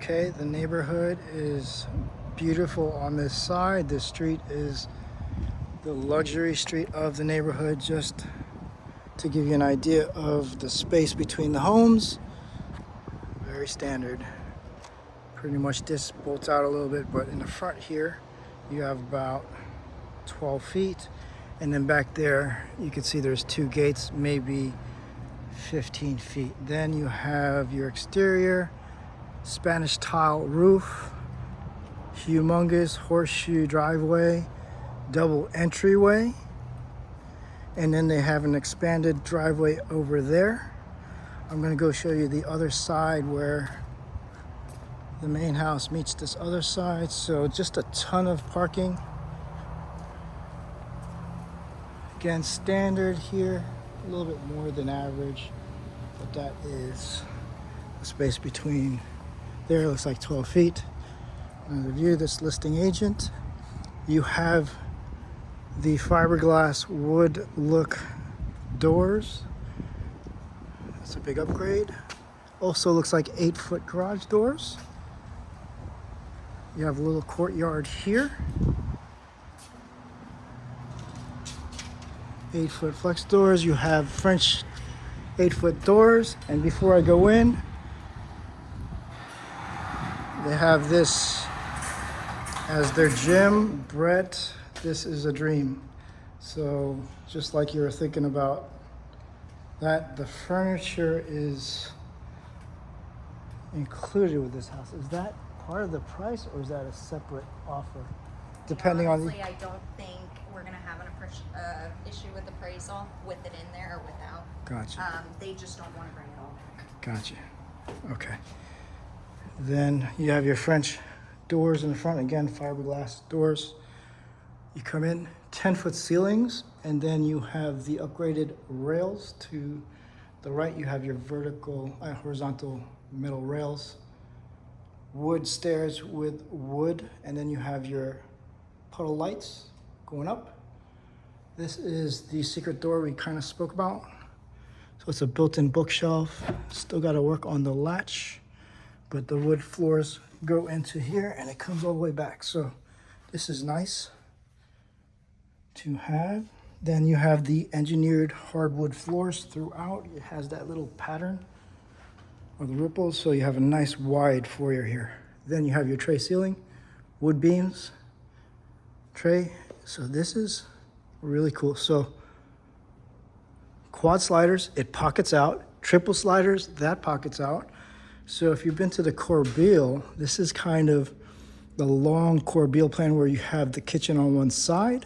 Okay, the neighborhood is beautiful on this side. This street is the luxury street of the neighborhood, just to give you an idea of the space between the homes. Very standard. Pretty much this bolts out a little bit, but in the front here, you have about 12 feet. And then back there, you can see there's two gates, maybe 15 feet. Then you have your exterior, Spanish tile roof, humongous horseshoe driveway, double entryway, and then they have an expanded driveway over there. I'm gonna go show you the other side where the main house meets this other side. So just a ton of parking. Again, standard here, a little bit more than average, but that is the space between there. Looks like 12 feet. Another view, this listing agent. You have the fiberglass wood look doors. That's a big upgrade. Also looks like 8-foot garage doors. You have a little courtyard here. 8-foot flex doors. You have French 8-foot doors. And before I go in, they have this as their gym. Brett, this is a dream. So just like you were thinking about that, the furniture is included with this house. Is that part of the price, or is that a separate offer? Depending on Honestly, I don't think we're gonna have an issue with appraisal with it in there or without. Gotcha. They just don't want to bring it all back. Gotcha. Okay. Then you have your French doors in the front. Again, fiberglass doors. You come in, 10-foot ceilings, and then you have the upgraded rails. To the right, you have your horizontal metal rails. Wood stairs with wood, and then you have your puddle lights going up. This is the secret door we kind of spoke about. So it's a built-in bookshelf. Still got to work on the latch, but the wood floors go into here and it comes all the way back. So this is nice to have. Then you have the engineered hardwood floors throughout. It has that little pattern of the ripples, so you have a nice wide foyer here. Then you have your tray ceiling, wood beams, tray. So this is really cool. So quad sliders, it pockets out. Triple sliders, that pockets out. So if you've been to the Corbeil, this is kind of the long Corbeil plan where you have the kitchen on one side,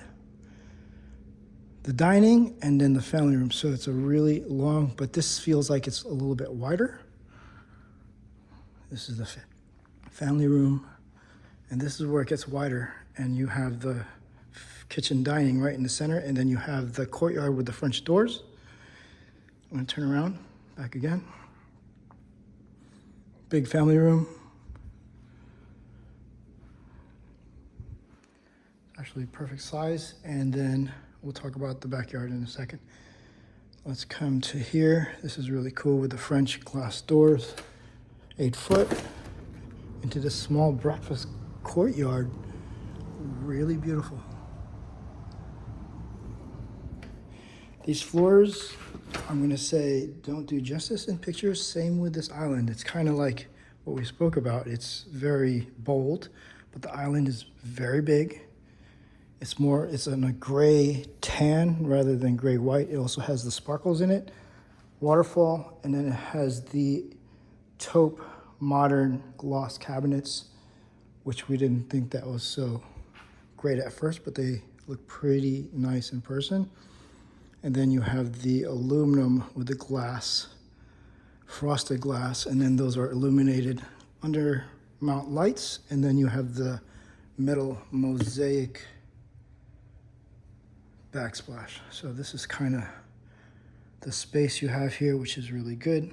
the dining, and then the family room. So it's a really long, but this feels like it's a little bit wider. This is the family room, and this is where it gets wider, and you have the kitchen dining right in the center, and then you have the courtyard with the French doors. I'm gonna turn around, back again. Big family room. Actually perfect size, and then we'll talk about the backyard in a second. Let's come to here. This is really cool with the French glass doors. 8 foot into this small breakfast courtyard. Really beautiful. These floors, I'm gonna say, don't do justice in pictures. Same with this island. It's kind of like what we spoke about. It's very bold, but the island is very big. It's in a gray tan rather than gray white. It also has the sparkles in it, waterfall, and then it has the taupe modern gloss cabinets, which we didn't think that was so great at first, but they look pretty nice in person. And then you have the aluminum with the glass, frosted glass, and then those are illuminated under mount lights. And then you have the metal mosaic backsplash. So this is kind of the space you have here, which is really good.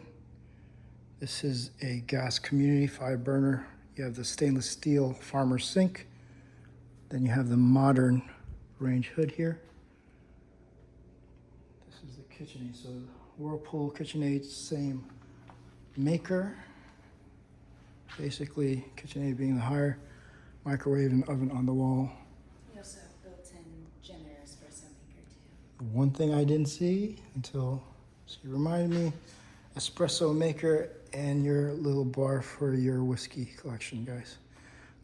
This is a gas community 5-burner. You have the stainless steel farmer sink. Then you have the modern range hood here. This is the KitchenAid. So Whirlpool, KitchenAid, same maker. Basically, KitchenAid being the higher, microwave and oven on the wall. We also have built-in Jenner espresso maker too. The one thing I didn't see until she reminded me, espresso maker and your little bar for your whiskey collection, guys.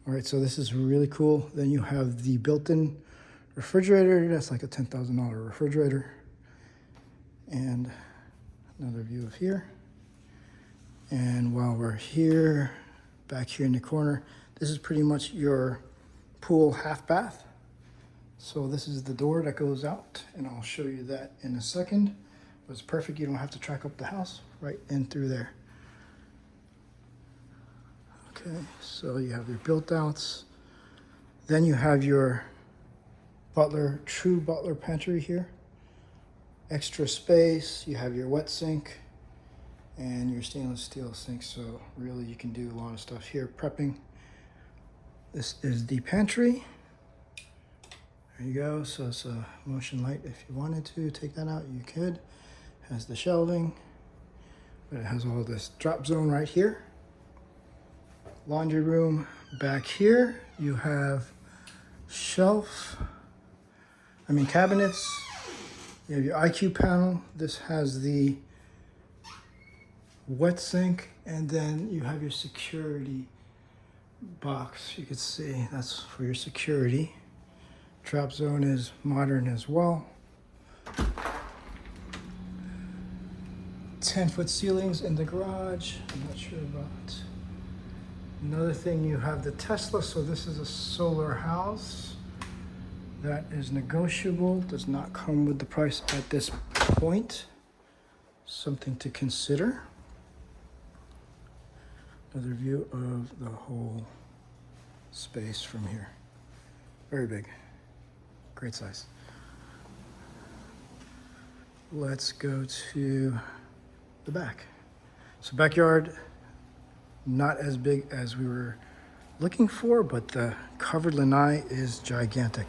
All right, so this is really cool. Then you have the built-in refrigerator. That's like a $10,000 refrigerator. And another view of here. And while we're here, back here in the corner, this is pretty much your pool half bath. So this is the door that goes out, and I'll show you that in a second. But it's perfect, you don't have to track up the house, right in through there. Okay, so you have your built outs. Then you have your butler, true butler pantry here. Extra space, you have your wet sink and your stainless steel sink. So really you can do a lot of stuff here. Prepping. This is the pantry. There you go. So it's a motion light. If you wanted to take that out, you could. Has the shelving, but it has all this drop zone right here. Laundry room back here. You have cabinets. You have your IQ panel. This has the wet sink, and then you have your security box. You can see that's for your security. Drop zone is modern as well. 10-foot ceilings in the garage. I'm not sure about. Another thing, you have the Tesla. So this is a solar house that is negotiable. Does not come with the price at this point. Something to consider. Another view of the whole space from here. Very big. Great size. Let's go to the back. So backyard, not as big as we were looking for, but the covered lanai is gigantic.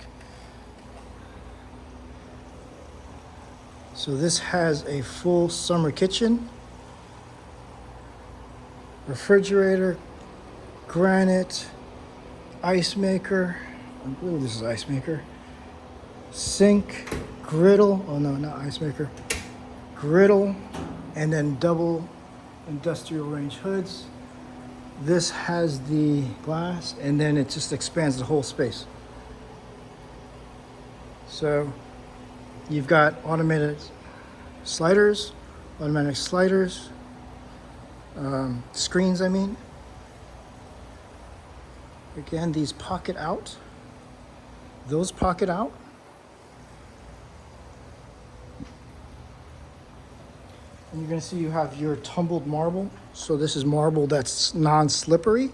So this has a full summer kitchen, refrigerator, granite, ice maker. I believe this is ice maker. Sink, griddle. Oh no, not ice maker. Griddle, and then double industrial range hoods. This has the glass, and then it just expands the whole space. So you've got automatic sliders, screens, I mean. Again, these pocket out. Those pocket out. And you're gonna see you have your tumbled marble. So this is marble that's non-slippery,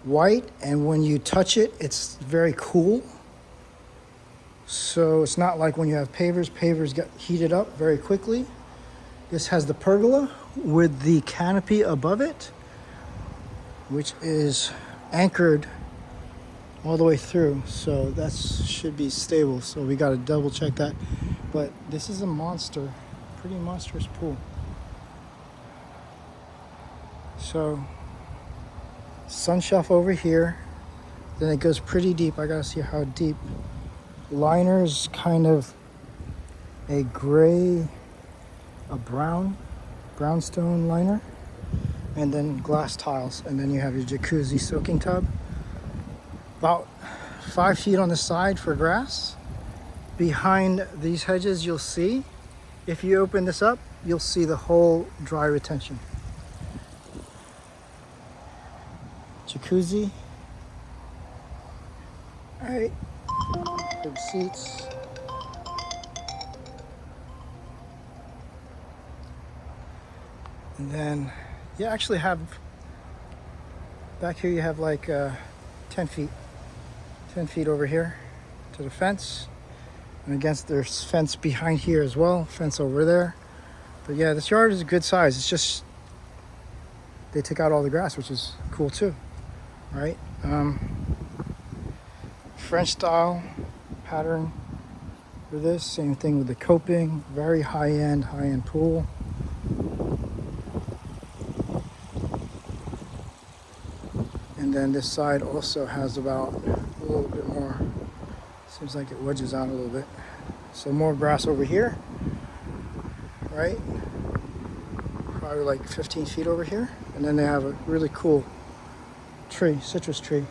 white, and when you touch it, it's very cool. So it's not like when you have pavers. Pavers get heated up very quickly. This has the pergola with the canopy above it, which is anchored all the way through. So that should be stable. So we got to double check that. But this is a monster, pretty monstrous pool. So sun shelf over here. Then it goes pretty deep. I got to see how deep. Liner's kind of a gray, a brownstone liner, and then glass tiles, and then you have your jacuzzi soaking tub. About 5 feet on the side for grass. Behind these hedges, you'll see, if you open this up, you'll see the whole dry retention. Jacuzzi. All right. Big seats. And then you actually have, back here you have like 10 feet over here to the fence. And against there's fence behind here as well, fence over there. But yeah, this yard is a good size. It's just, they took out all the grass, which is cool too, right? French style pattern for this. Same thing with the coping. Very high-end pool. then this side also has about a little bit more. Seems like it wedges out a little bit. So more grass over here, right? Probably like 15 feet over here. And then they have a really cool tree, citrus tree.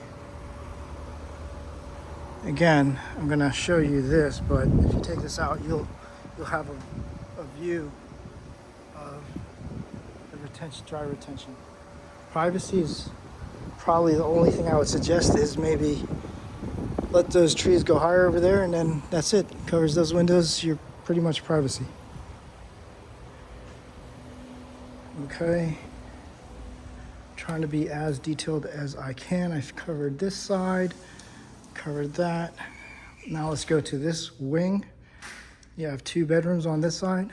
Again, I'm gonna show you this, but if you take this out, you'll have a view of the retention, dry retention. Privacy is probably the only thing I would suggest is maybe let those trees go higher over there, and then that's it. Covers those windows, you're pretty much privacy. Okay. Trying to be as detailed as I can. I've covered this side, covered that. Now let's go to this wing. You have 2 bedrooms on this side.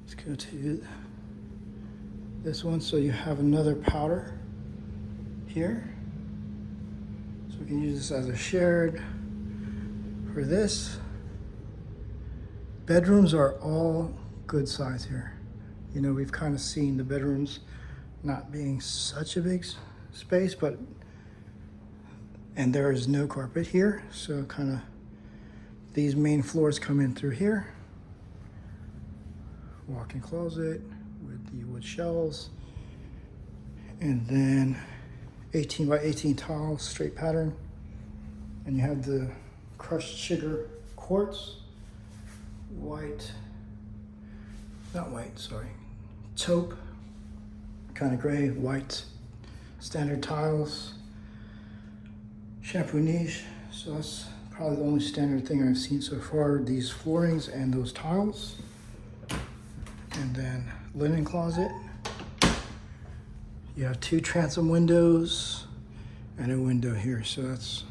Let's go to this one. So you have another powder here. So we can use this as a shared for this. Bedrooms are all good size here. You know, we've kind of seen the bedrooms not being such a big space, and there is no carpet here. So kind of these main floors come in through here. Walk-in closet with the wood shelves. And then 18 by 18 tile, straight pattern. And you have the crushed sugar quartz, taupe, kind of gray, white, standard tiles, shampoo niche. So that's probably the only standard thing I've seen so far, these floorings and those tiles. And then linen closet. You have 2 transom windows and a window here. So that's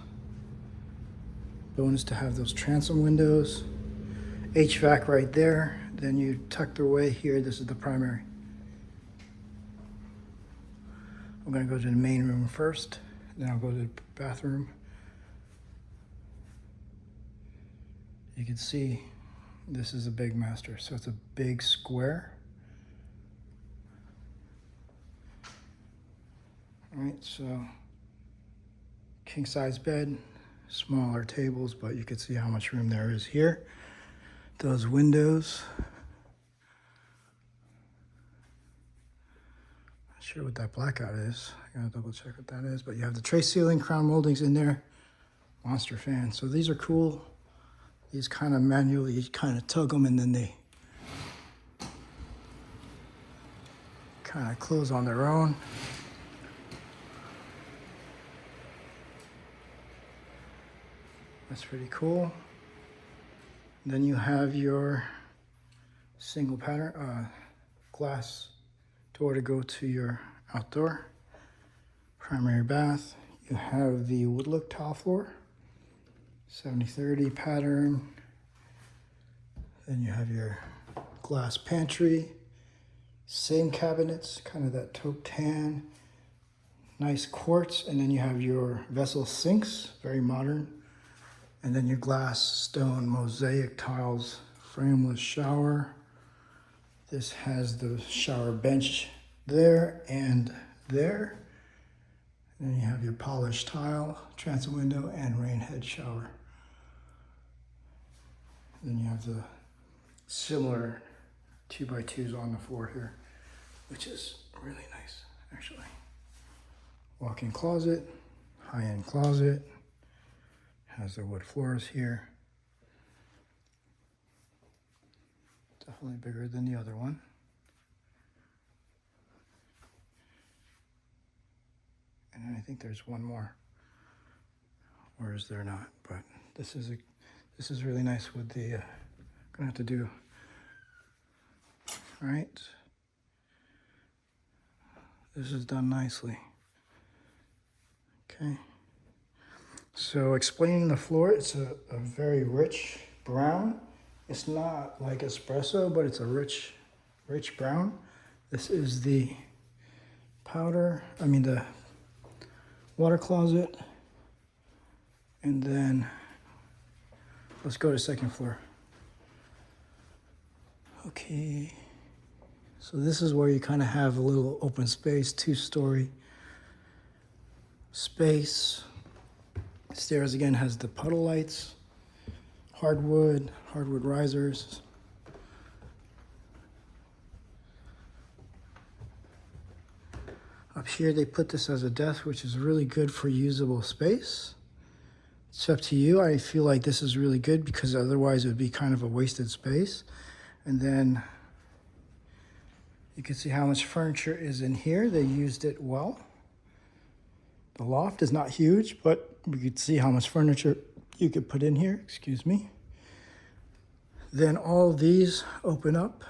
bonus to have those transom windows. HVAC right there. Then you tucked away here. This is the primary. I'm gonna go to the main room first. Then I'll go to the bathroom. You can see this is a big master. So it's a big square. All right, so king size bed, smaller tables, but you can see how much room there is here. Those windows. Not sure what that blackout is. I gotta double check what that is, but you have the tray ceiling, crown moldings in there, monster fan. So these are cool. These kind of manually, you kind of tug them and then they kind of close on their own. That's pretty cool. Then you have your single pattern glass door to go to your outdoor primary bath. You have the wood look tile floor, 70-30 pattern. Then you have your glass pantry, same cabinets, kind of that taupe tan, nice quartz. And then you have your vessel sinks, very modern. And then your glass stone mosaic tiles, frameless shower. This has the shower bench there and there. And then you have your polished tile, transom window, and rain head shower. Then you have the similar 2x2s on the floor here, which is really nice, actually. Walk-in closet, high-end closet. Has the wood floors here. Definitely bigger than the other one. And I think there's one more. Or is there not? But this is really nice with the gonna have to do. All right. This is done nicely. Okay. So explaining the floor, it's a very rich brown. It's not like espresso, but it's a rich brown. This is the the water closet. And then let's go to second floor. Okay, So this is where you kind of have a little open space, 2-story space. Stairs again has the puddle lights, hardwood risers. Up here they put this as a desk, which is really good for usable space. It's up to you. I feel like this is really good because otherwise it would be kind of a wasted space. And then you can see how much furniture is in here. They used it well. The loft is not huge, but you could see how much furniture you could put in here. Excuse me. Then all of these open up.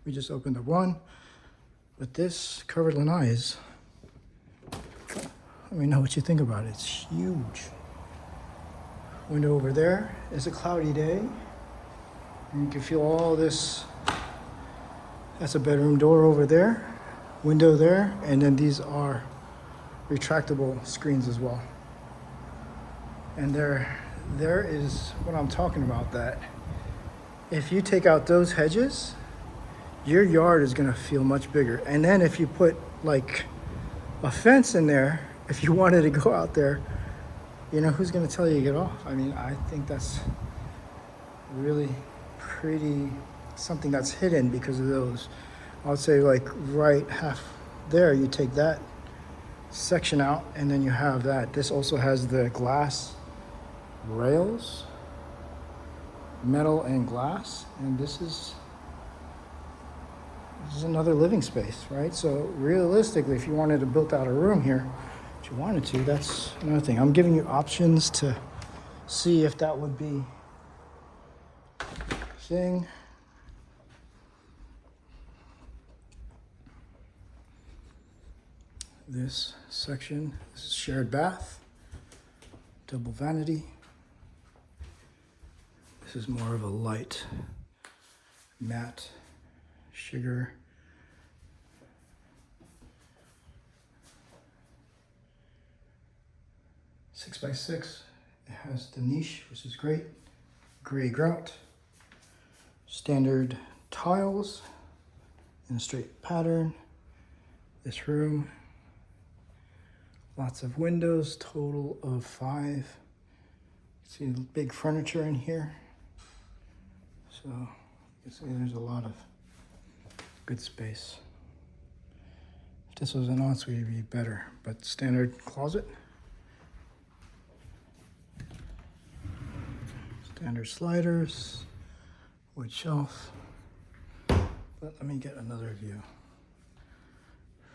We just opened the one. But this covered lanais, let me know what you think about it. It's huge. Window over there. It's a cloudy day. And you can feel all this. That's a bedroom door over there. Window there. And then these are retractable screens as well. And there is what I'm talking about, that if you take out those hedges, your yard is gonna feel much bigger. And then if you put like a fence in there, if you wanted to go out there, you know, who's gonna tell you to get off? I mean, I think that's really pretty, something that's hidden because of those. I would say like right half there, you take that section out and then you have that. This also has the glass rails, metal and glass, and this is another living space, right? So realistically, if you wanted to build out a room here, if you wanted to, that's another thing. I'm giving you options to see if that would be a thing. This section, this is shared bath, double vanity. This is more of a light matte sugar. Six by 6. It has the niche, which is great. Gray grout. Standard tiles in a straight pattern. This room. Lots of windows, total of 5. See the big furniture in here. So you can see there's a lot of good space. If this was an ensuite, it'd be better, but standard closet. Standard sliders, wood shelf. But let me get another view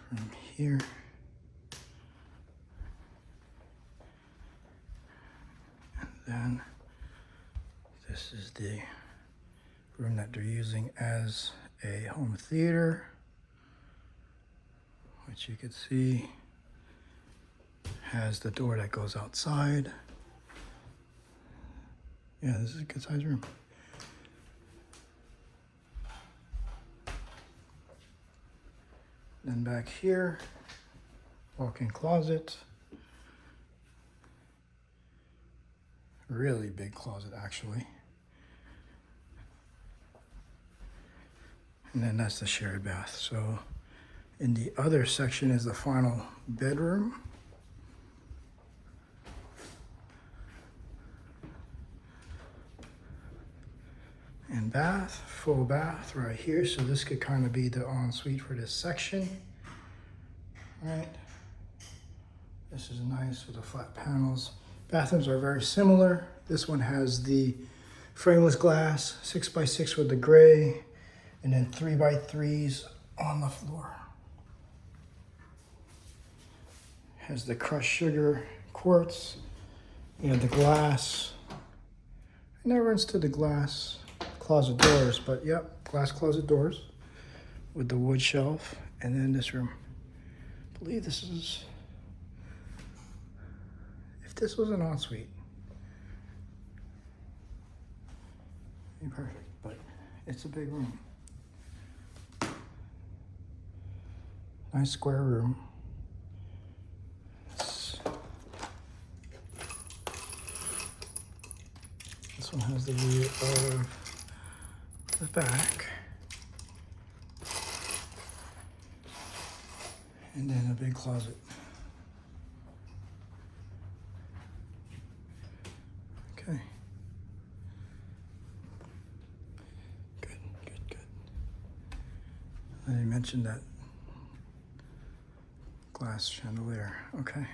from here. And then this is the room that they're using as a home theater, which you can see has the door that goes outside. Yeah, this is a good sized room. Then back here, walk-in closet. Really big closet, actually. And then that's the shared bath. So in the other section is the final bedroom. And bath, full bath right here. So this could kind of be the ensuite for this section. Right. This is nice with the flat panels. Bathrooms are very similar. This one has the frameless glass, 6 by 6 with the gray, and then 3 by 3s on the floor. Has the crushed sugar quartz. You have the glass. I never installed the glass closet doors, but yep, glass closet doors with the wood shelf. And then this room. I believe this is, if this was an ensuite, it'd be perfect, but it's a big room. Nice square room. This one has the view of the back. And then a big closet. Okay. Good, good, good. And you mentioned that glass chandelier. Okay,